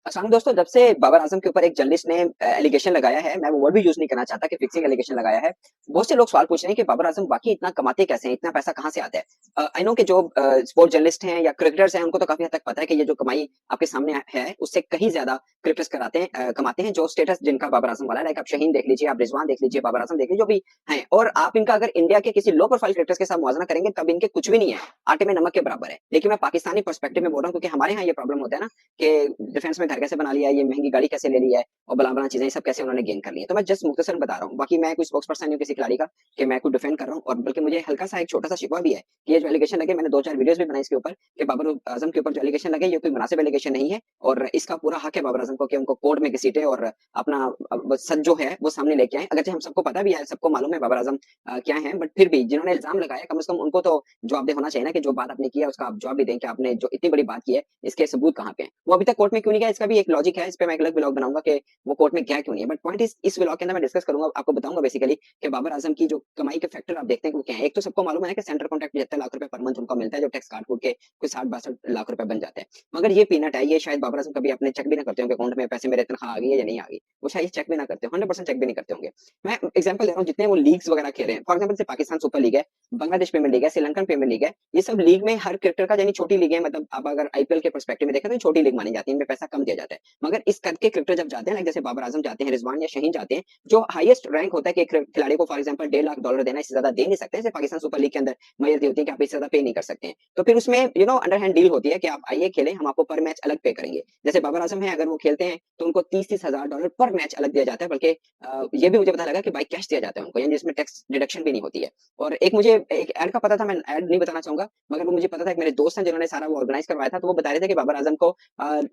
असल में दोस्तों, जब से बाबर आजम के ऊपर एक जर्नलिस्ट ने एलिगेशन लगाया है, मैं वो वर्ड भी यूज नहीं करना चाहता कि फिक्सिंग एलिगेशन लगाया है। बहुत से लोग सवाल पूछ रहे हैं कि बाबर आजम वाकई इतना कमाते कैसे हैं, इतना पैसा कहाँ से आता है। आई नो कि जो स्पोर्ट जर्नलिस्ट हैं या क्रिकेटर्स हैं, उनको तो काफी हद तक पता है कि ये जो कमाई आपके सामने है, उससे कहीं ज्यादा क्रिकेटर्स कमाते हैं जो स्टेटस जिनका बाबर आजम वाला है। लाइक आप शहीन देख लीजिए, आप रिजवान देख लीजिए, बाबर आजम देख लीजिए, जो भी हैं। और आप इनका अगर इंडिया के किसी लो प्रोफाइल क्रिकेटर्स के साथ मुआवजा करेंगे, तब इनके कुछ भी नहीं है, आटे में नमक के बराबर है। लेकिन मैं पाकिस्तानी पर्सपेक्टिव में बोल रहा हूँ, क्योंकि हमारे यहाँ ये प्रॉब्लम होता है ना कि डिफेंस में घर कैसे बना लिया, ये महंगी गाड़ी कैसे ले ली है, और बला चीजें सब कैसे उन्होंने गेन कर ली है। तो मैं जस्ट मुख्तसर बता रहा हूँ, बाकी मैं कोई स्पोक्स पर्सन नहीं हूँ किसी खिलाड़ी का कि मैं कुछ डिफेंड कर रहा हूँ। और बल्कि मुझे हल्का सा एक छोटा सा शिकवा भी है कि ये जो एलिगेशन लगे, मैंने 2-4 वीडियोस भी बनाई इसके ऊपर कि बाबर आजम के ऊपर जो एलिगेशन लगे, ये कोई मुनासिब एलिगेशन नहीं है। और इसका पूरा हक है बाबर आजम को कि उनको कोर्ट में घसीटे और अपना सच जो है वो सामने लेके आए। अगर हम सबको पता भी है, सबको मालूम है बाबर आजम क्या है, बट फिर भी जिन्होंने इल्जाम लगाया, कम से कम उनको तो जवाबदेह होना चाहिए ना कि जो बात आपने किया उसका आप जवाब भी दें कि आपने जो इतनी बड़ी बात की है, इसके सबूत कहाँ पे हैं। वो अभी तक कोर्ट में क्यों नहीं गया, इसका भी एक लॉजिक है। इस पे मैं एक अलग ब्लॉग बनाऊंगा कि वो कोर्ट में गया क्यों नहीं है। बट पॉइंट इस ब्लॉग के अंदर मैं डिस्कस करूंगा, आपको बताऊंगा बेसिकली कि बाबर आजम की जो कमाई के फैक्टर आप देखते हैं वो क्या है। एक तो सबको मालूम है कि सेंट्रल कॉन्ट्रैक्ट 75 लाख रुपए पर मंथ उनको मिलता है, जो टैक्स काट कूट के कोई 60-62 लाख रुपए बन जाते हैं। मगर ये पीनट है, ये शायद बाबर आजम कभी अपने चेक भी ना करते होंगे अकाउंट में पैसे मेरे तनख्वाह आ गई है या नहीं आ गई, वो शायद चेक भी ना करते, 100% चेक भी नहीं करते होंगे। मैं एग्जाम्पल दे रहा हूँ, जितने वो लीग्स वगैरह खेल रहे हैं, फॉर एग्जाम्पल से पाकिस्तान सुपर लीग है, बांग्लादेश प्रीमियर लीग है, श्रीलंकन प्रीमियर लीग है, ये सब लीग में हर क्रिकेटर का यानी छोटी लीग है। मतलब आप अगर आईपीएल के पर्सपेक्टिव में देखें तो छोटी लीग मानी जाती है, इनमें पैसा कम दिया जाता है। मगर इस कद के क्रिकेटर जब जाते हैं, लाइक जैसे बाबर आजम जाते हैं, रिजवान या शहीन जाते हैं, जो हाईएस्ट रैंक होता है कि खिलाड़ी को फॉर एग्जाम्पल $1.5 लाख देना, इससे ज्यादा दे नहीं सकते। जैसे पाकिस्तान सुपर लीग के अंदर मैयती होती है कि आप इससे ज्यादा पे नहीं कर सकते हैं। तो फिर उसमें अंडर हैंड डील होती है कि आप आइए खेलें, हम आपको पर मैच अलग पे करेंगे। जैसे बाबर आजम है, अगर वो खेलते हैं तो उनको 30-30 हजार डॉलर पर मैच अलग दिया जाता है। बल्कि ये भी मुझे पता लगा कि बाई कैश दिया जाता है उनको, यानी जिसमें टैक्स डिडक्शन भी नहीं होती है। और एक मुझे एक ऐड का पता था, मैं ऐड नहीं बताना चाहूंगा, मगर वो मुझे पता था, एक मेरे दोस्त हैं जिन्होंने सारा वो ऑर्गेनाइज करवाया था, तो वो बता रहे थे कि बाबर आजम को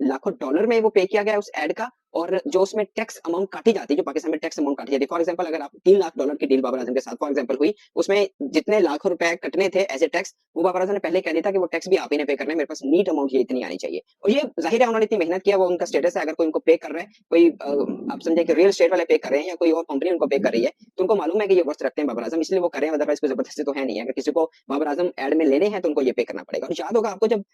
लाखों डॉलर में वो पे किया गया उस एड का। और जो उसमें टैक्स अमाउंट काटी जाती है, जो पाकिस्तान में टैक्स अमाउंट काटी जाती है, फॉर एग्जाम्पल अगर आप $3 लाख की डील बाबर आजम के साथ फॉर एग्जाम्पल हुई, उसमें जितने लाखों रुपए कटने थे एज ए टैक्स, वो बाबर आजम ने पहले कह दिया था कि वो टैक्स भी आप ही ने पे करना है, मेरे पास नीट अमाउंट ये इतनी आनी चाहिए। और ये जाहिर है उन्होंने इतनी मेहनत किया, वो उनका स्टेटस है। अगर कोई उनको पे कर रहा है, कोई आप समझे कि रियल स्टेट वाले पे कर रहे हैं या कोई और कंपनी उनको पे कर रही है, तो उनको मालूम है कि ये वर्थ रखते हैं बाबर आजम, इसलिए वो कर रहे हैं। अदरवाइज कोई जबरदस्ती तो है नहीं है। अगर किसी को बाबर आजम एड में लेने हैं तो उनको ये पे करना पड़ेगा। और याद होगा आपको, जब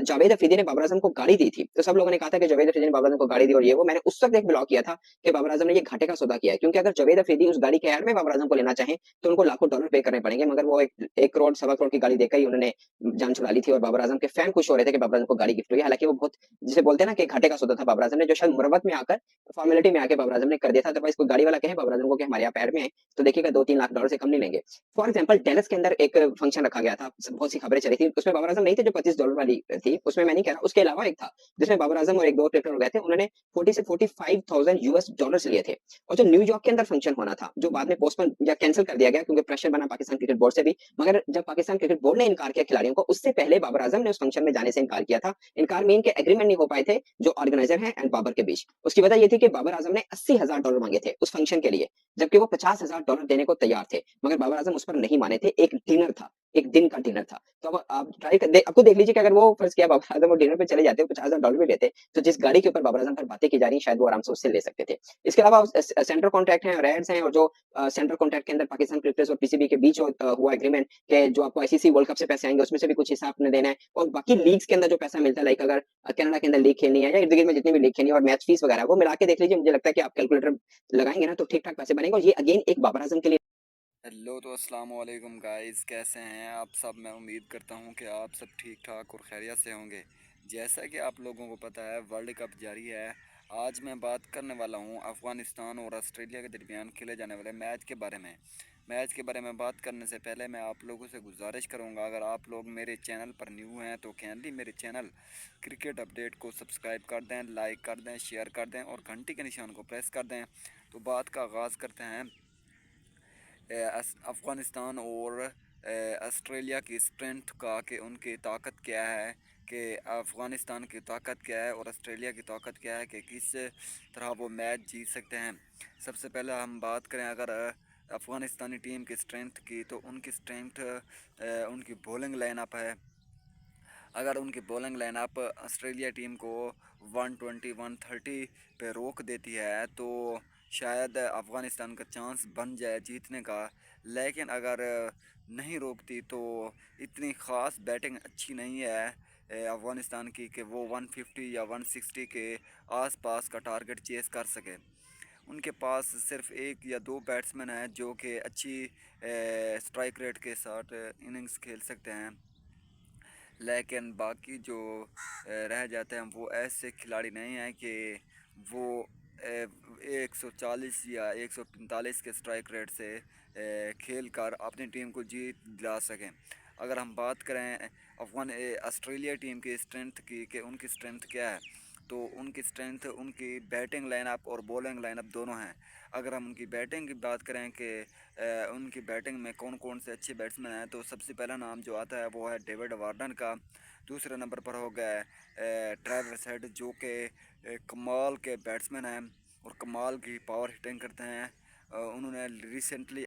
जावेद अफरीदी ने बाबर आजम को गाड़ी दी थी, तो सब लोगों ने कहा था कि जावेद अफरीदी ने बाबर आजम को गाड़ी दी और ये वो। मैंने उस वक्त एक ब्लॉग किया था कि बाबर आजम ने ये घाटे का सौदा किया है, क्योंकि अगर जावेद अफरीदी उस गाड़ी के एड में बाबर आजम को लेना चाहें तो उनको लाखों डॉलर पे करने पड़ेंगे। मगर वो 1 करोड़ 1.25 करोड़ की गाड़ी देकर ही उन्होंने जान छुड़ा ली थी। और बाबर आजम के फैन खुश हो रहे थे कि बाबर आजम को गाड़ी गिफ्ट हुई। हालांकि वो बहुत, जिसे बोलते हैं ना कि घाटे का सौदा था बाबर आजम ने, जो शायद मुरवत में आकर, फॉर्मेलिटी में आके बाबर आजम ने कर दिया था। अदरवाइज कोई गाड़ी वाला कहे बाबर आजम को कि हमारे यहाँ पैड में है, तो देखिएगा 2-3 लाख डॉलर से कम नहीं लेंगे। फॉर एग्जाम्पल डेलस के अंदर एक फंक्शन रखा गया था, बहुत सी खबरें चली थी, उसमें बाबर आजम नहीं थे, जो $25 वाली थी उसमें मैं नहीं कह रहा, उसके अलावा एक था जिसमें बाबर आजम और एक दो क्रिकेटर गए थे, उन्होंने 40 से 45,000 US डॉलर लिए थे। और जो न्यूयॉर्क के अंदर फंक्शन होना था, जो बाद में पोस्टपोन या कैंसिल कर दिया गया क्योंकि प्रेशर बना पाकिस्तान क्रिकेट बोर्ड से भी, मगर जब पाकिस्तान क्रिकेट बोर्ड ने इनकार किया खिलाड़ियों को, उससे पहले बाबर आजम ने उस फंक्शन में जाने से इनकार किया था। इनकार मीन के एग्रीमेंट नहीं हो पाए थे जो ऑर्गेनाइजर है एंड बाबर के बीच। उसकी वजह ये थी कि बाबर आजम ने $80,000 मांगे थे उस फंक्शन के लिए, जबकि वो $50,000 देने को तैयार थे। मगर बाबर आजम उस पर नहीं माने थे। एक डिनर था, एक दिन का डिनर था। तो अब आप ट्राई कर आपको देख लीजिए कि अगर वो फर्ज किया बाबर आजम वो डिनर पे चले जाते, $50,000 भी लेते, तो जिस गाड़ी के ऊपर बाबर आजम पर बातें की जा रही शायद वो आराम से उससे ले सकते थे। इसके अलावा सेंट्रल कॉन्ट्रैक्ट है, रेड्स हैं, और जो सेंट्रल कॉन्ट्रैक्ट के अंदर पाकिस्तान क्रिकेटर्स और पीसीबी के बीच हुआ एग्रीमेंट के जो आपको आईसीसी वर्ल्ड कप से पैसे आएंगे उसमें से भी कुछ हिस्सा आपने देना है। और बाकी लीग्स के अंदर जो पैसा मिलता है, लाइक अगर कनाडा के अंदर लीग खेलनी है या इर्द गिर्द में जितनी भी लीग खेलनी है, और मैच फीस वगैरह, वो मिला के देख लीजिए। मुझे लगता है कि आप कैलकुलेटर लगाएंगे ना तो ठीक ठाक पैसे बनेंगे। और ये अगेन एक बाबर आजम के लिए हेलो तो अस्सलाम वालेकुम गाइस, कैसे हैं आप सब। मैं उम्मीद करता हूं कि आप सब ठीक ठाक और खैरियत से होंगे। जैसा कि आप लोगों को पता है, वर्ल्ड कप जारी है। आज मैं बात करने वाला हूं अफ़गानिस्तान और ऑस्ट्रेलिया के दरमियान खेले जाने वाले मैच के बारे में। मैच के बारे में बात करने से पहले मैं आप लोगों से गुजारिश करूंगा, अगर आप लोग मेरे चैनल पर न्यू हैं तो कैनली मेरे चैनल क्रिकेट अपडेट को सब्सक्राइब कर दें, लाइक कर दें, शेयर कर दें और घंटी के निशान को प्रेस कर दें। तो बात का आगाज़ करते हैं अफ़गानिस्तान और ऑस्ट्रेलिया की स्ट्रेंथ का, कि उनकी ताकत क्या है, कि अफ़गानिस्तान की ताकत क्या है और ऑस्ट्रेलिया की ताकत क्या है, कि किस तरह वो मैच जीत सकते हैं। सबसे पहले हम बात करें अगर अफ़गानिस्तानी टीम की स्ट्रेंथ की, तो उनकी स्ट्रेंथ उनकी बॉलिंग लाइनअप है। अगर उनकी बॉलिंग लाइनअप ऑस्ट्रेलिया टीम को 120 130 पे रोक देती है तो शायद अफ़गानिस्तान का चांस बन जाए जीतने का। लेकिन अगर नहीं रोकती तो इतनी ख़ास बैटिंग अच्छी नहीं है अफ़गानिस्तान की कि वो 150 या 160 के आसपास का टारगेट चेस कर सके। उनके पास सिर्फ एक या दो बैट्समैन हैं जो कि अच्छी स्ट्राइक रेट के साथ इनिंग्स खेल सकते हैं, लेकिन बाकी जो रह जाते हैं वो ऐसे खिलाड़ी नहीं हैं कि वो 140 या 145 के स्ट्राइक रेट से खेल कर अपनी टीम को जीत दिला सकें। अगर हम बात करें ऑस्ट्रेलिया टीम की स्ट्रेंथ की कि उनकी स्ट्रेंथ क्या है, तो उनकी स्ट्रेंथ उनकी बैटिंग लाइनअप और बॉलिंग लाइनअप दोनों हैं। अगर हम उनकी बैटिंग की बात करें कि उनकी बैटिंग में कौन कौन से अच्छे बैट्समैन हैं, तो सबसे पहला नाम जो आता है वो है डेविड वार्नर का। दूसरे नंबर पर हो गया ट्रेविस हेड जो कि कमाल के बैट्समैन हैं और कमाल की पावर हिटिंग करते हैं। उन्होंने रिसेंटली